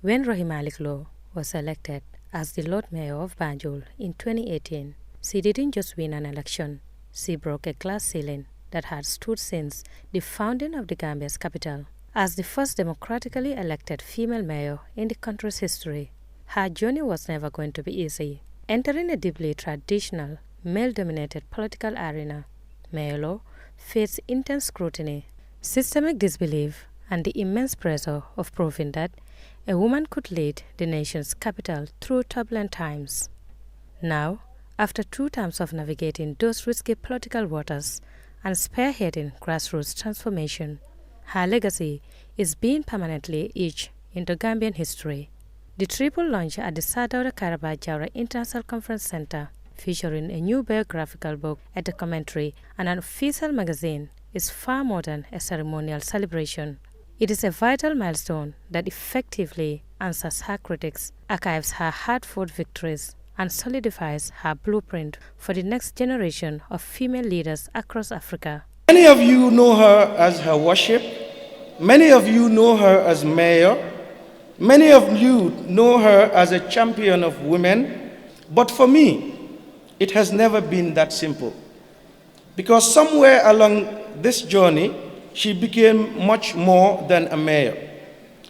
When Rohey Malick Lowe was elected as the Lord Mayor of Banjul in 2018, she didn't just win an election, she broke a glass ceiling that had stood since the founding of the Gambia's capital. As the first democratically elected female mayor in the country's history, her journey was never going to be easy. Entering a deeply traditional, male-dominated political arena, Mayor Lowe faced intense scrutiny, systemic disbelief, and the immense pressure of proving that a woman could lead the nation's capital through turbulent times. Now, after 2 terms of navigating those risky political waters and spearheading grassroots transformation, her legacy is being permanently etched into Gambian history. The triple launch at the Dawda Kairaba Jawara International Conference Center, featuring a new biographical book, a documentary, and an official magazine, is far more than a ceremonial celebration. It is a vital milestone that effectively answers her critics, archives her hard-fought victories, and solidifies her blueprint for the next generation of female leaders across Africa. Many of you know her as her worship. Many of you know her as mayor. Many of you know her as a champion of women. But for me, it has never been that simple. Because somewhere along this journey, she became much more than a mayor.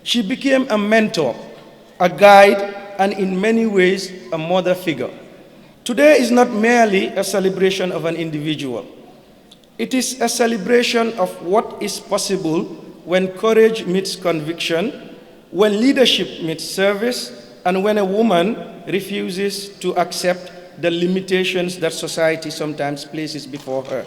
She became a mentor, a guide, and in many ways, a mother figure. Today is not merely a celebration of an individual. It is a celebration of what is possible when courage meets conviction, when leadership meets service, and when a woman refuses to accept the limitations that society sometimes places before her.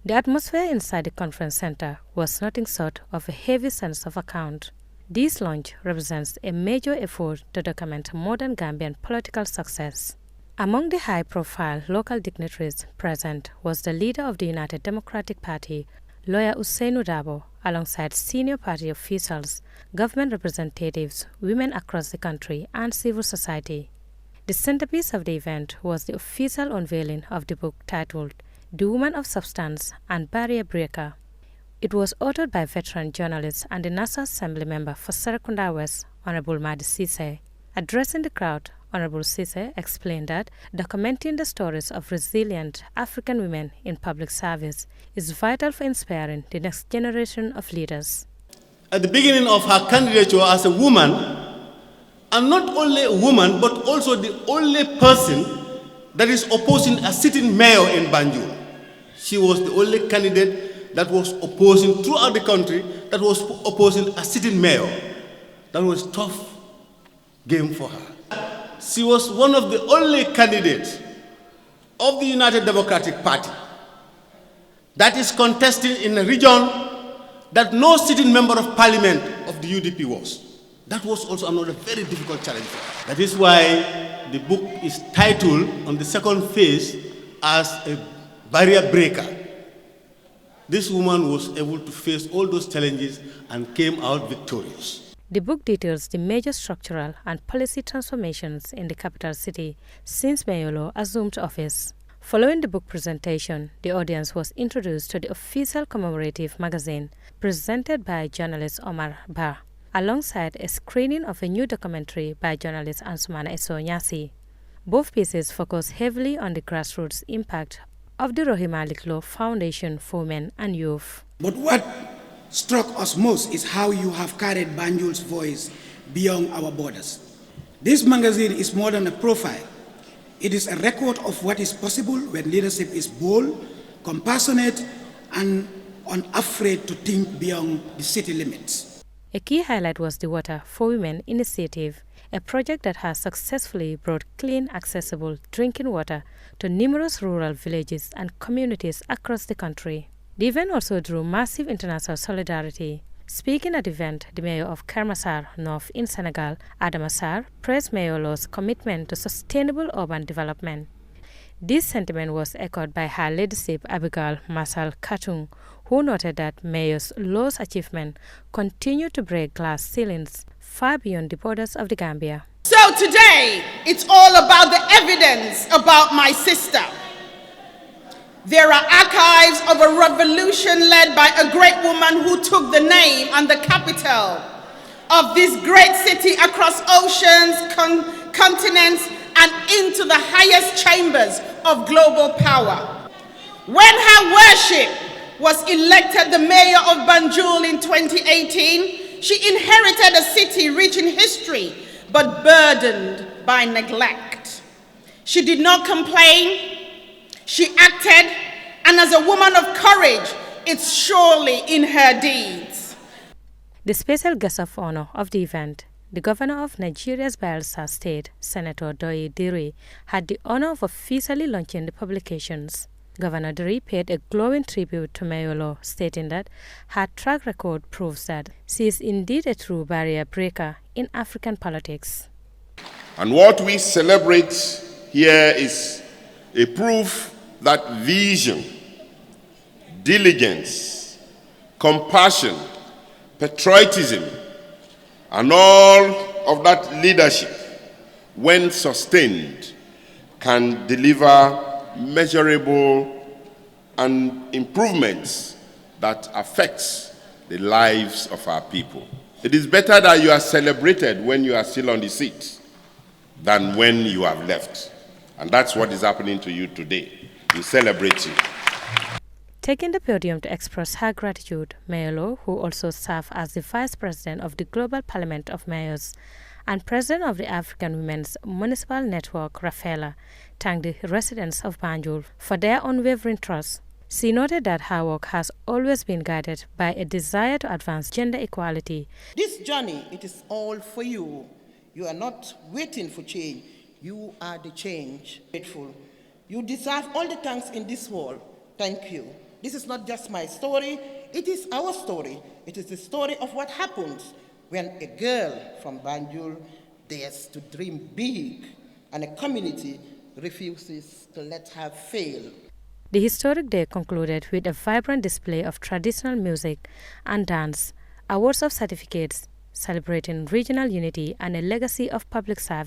The atmosphere inside the conference center was nothing short of a heavy sense of account. This launch represents a major effort to document modern Gambian political success. Among the high-profile local dignitaries present was the leader of the United Democratic Party, lawyer Ousainou Darboe, alongside senior party officials, government representatives, women across the country, and civil society. The centerpiece of the event was the official unveiling of the book titled The Woman of Substance and Barrier Breaker. It was authored by veteran journalist and the National Assembly member for Serekunda West, Honorable Madi Sise. Addressing the crowd, Honorable Sise explained that documenting the stories of resilient African women in public service is vital for inspiring the next generation of leaders. At the beginning of her candidature as a woman, and not only a woman, but also the only person that is opposing a sitting mayor in Banjul. She was the only candidate that was opposing throughout the country, that was opposing a sitting mayor. That was a tough game for her. She was one of the only candidates of the United Democratic Party that is contesting in a region that no sitting member of parliament of the UDP was. That was also another very difficult challenge for her. That is why the book is titled on the second phase as a barrier breaker. This woman was able to face all those challenges and came out victorious. The book details the major structural and policy transformations in the capital city since Mayor Lowe assumed office. Following the book presentation, the audience was introduced to the official commemorative magazine presented by journalist Omar Ba, alongside a screening of a new documentary by journalist Ansumana Eso-Nyasi. Both pieces focus heavily on the grassroots impact of the Rohey Malick Lowe Foundation for Women and Youth. But what struck us most is how you have carried Banjul's voice beyond our borders. This magazine is more than a profile. It is a record of what is possible when leadership is bold, compassionate, and unafraid to think beyond the city limits. A key highlight was the Water for Women initiative, a project that has successfully brought clean, accessible drinking water to numerous rural villages and communities across the country. The event also drew massive international solidarity. Speaking at the event, the mayor of Kermassar North in Senegal, Adama Sarr, praised Mayor Lowe's commitment to sustainable urban development. This sentiment was echoed by her leadership, Abigail Masal Katung, who noted that Mayor Lowe's achievement continued to break glass ceilings far beyond the borders of the Gambia. So today, it's all about the evidence about my sister. There are archives of a revolution led by a great woman who took the name and the capital of this great city across oceans, continents, and into the highest chambers of global power. When Her Worship was elected the Mayor of Banjul in 2018, she inherited a city rich in history, but burdened by neglect. She did not complain, she acted, and as a woman of courage, it's surely in her deeds. The special guest of honor of the event, the governor of Nigeria's Bayelsa State, Senator Doyi Diri, had the honor of officially launching the publications. Governor Diri paid a glowing tribute to Mayor Lowe, stating that her track record proves that she is indeed a true barrier breaker in African politics. And what we celebrate here is a proof that vision, diligence, compassion, patriotism, and all of that leadership, when sustained, can deliver measurable and improvements that affects the lives of our people. It is better that you are celebrated when you are still on the seat than when you have left. And that's what is happening to you today. We celebrate you. Taking the podium to express her gratitude, Mayor Lowe, who also served as the Vice President of the Global Parliament of Mayors and President of the African Women's Municipal Network, Rafela, thanked the residents of Banjul for their unwavering trust. She noted that her work has always been guided by a desire to advance gender equality. This journey, it is all for you. You are not waiting for change. You are the change. Grateful. You deserve all the thanks in this world. Thank you. This is not just my story. It is our story. It is the story of what happens when a girl from Banjul dares to dream big and a community refuses to let her fail. The historic day concluded with a vibrant display of traditional music and dance, awards of certificates celebrating regional unity and a legacy of public service.